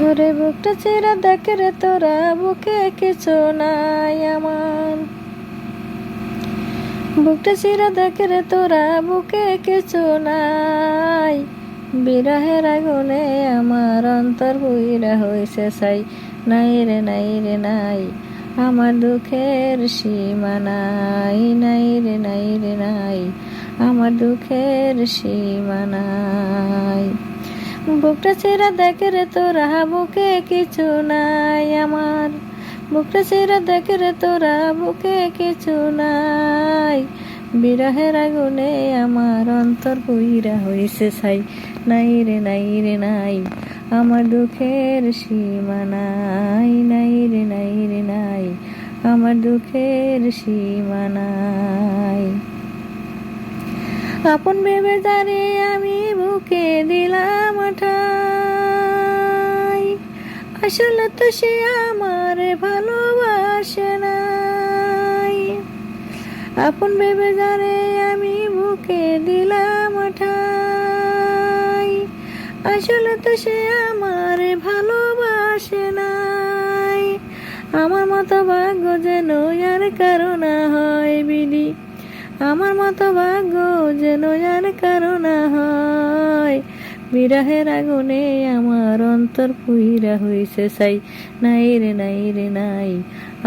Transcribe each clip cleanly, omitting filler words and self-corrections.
ওরে বুকটা চিরা দেখ রে তোরা, বুকে কিছু নাই আমার। বুকটা চিরা দেখ রে তোরা, বুকে কিছু নাই। বিরহের আগুনে আমার অন্তর পুইরা হইছে ছাই। নাই রে নাই রে নাই, আমার দুঃখের সীমা নাই। নাই রে নাই রে নাই, আমার দুঃখের সীমা নাই। বুকটা চিরা দেখ রে তোরা, বুকে কিছু নাই আমার। বুকটা চিরা দেখ রে তোরা, বুকে কিছু নাই। বিরহের আগুনে আমার অন্তর পুইরা হইছে ছাই। নাই রে নাই রে নাই, আমার দুঃখের সীমা নাই। নাই রে নাই রে নাই, আমার দুঃখের সীমা নাই। আপন ভেবে জানি আমি বুকে দিলাম ঠাই, আসলে তো সে আমার ভালোবাসে নাই। আপন ভেবে জানি আমি বুকে দিলাম ঠাই, আসলে তো সে আমার ভালোবাসে নাই। আমার মতো ভাগ্য যেন আর কারো না হয় বিধি, আমার মতো ভাগ্য যেন আর কারো না হয়। বিরহের আগুনে আমার অন্তর পুইরা হইছে ছাই। নাই রে নাই রে নাই,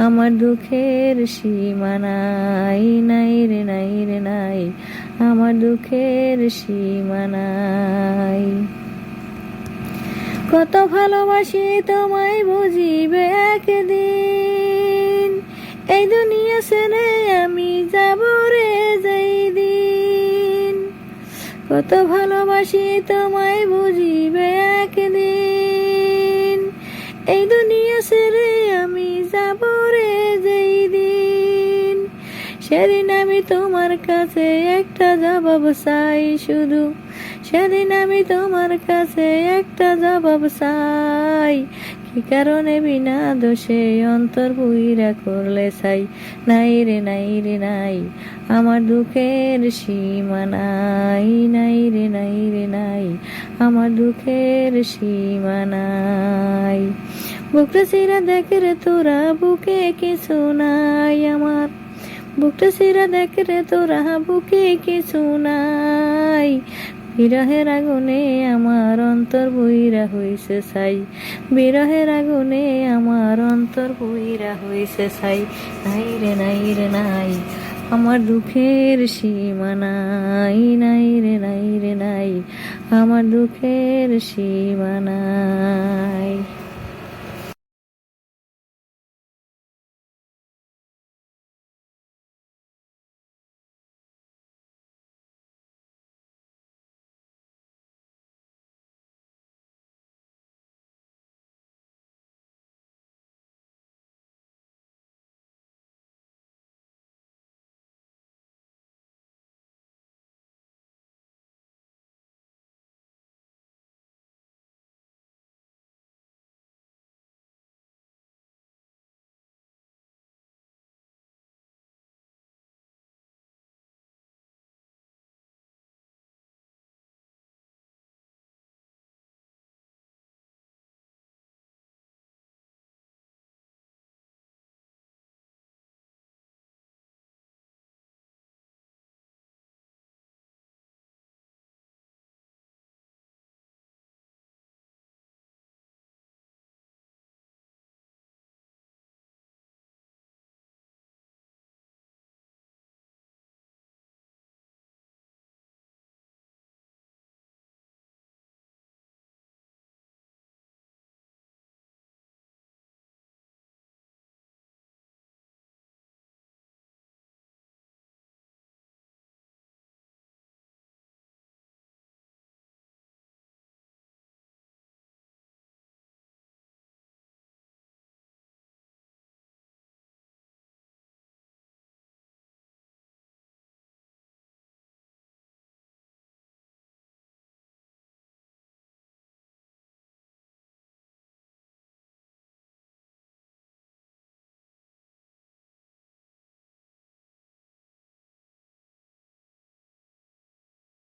আমার দুঃখের সীমা নাই। নাই রে নাই রে নাই, আমার দুঃখের সীমা নাই। কত ভালোবাসি তোমায় বুঝিবে একদিন, এই দুনিয়া ছেড়ে আমি যাব রে যেই দিন। কত ভালোবাসি তোমায় বুঝিবে একদিন, এই দুনিয়া ছেড়ে আমি যাব রে যেই দিন। সেদিন আমি তোমার কাছে একটা জবাব চাই শুধু, সেদিন আমি তোমার কাছে একটা জবাব চাই। কি কারণে বিনা দোষে অন্তর পুইরা করলে ছাই। নাই রে নাই রে নাই, আমার দুঃখের সীমা নাই। নাই রে নাই রে নাই, আমার দুঃখের সীমা নাই। বুকটা চিরা দেখ রে তোরা, বুকে কিছু নাই আমার। বুকটা চিরা দেখ রে তোরা, বুকে কিছু নাই। বিরহের আগুনে আমার অন্তর পুইরা হইছে ছাই। বিরহের আগুনে আমার অন্তর পুইরা হইছে ছাই। নাই রে নাই রে নাই, আমার দুঃখের সীমা নাই। নাই রে নাই রে নাই, আমার দুঃখের সীমা নাই।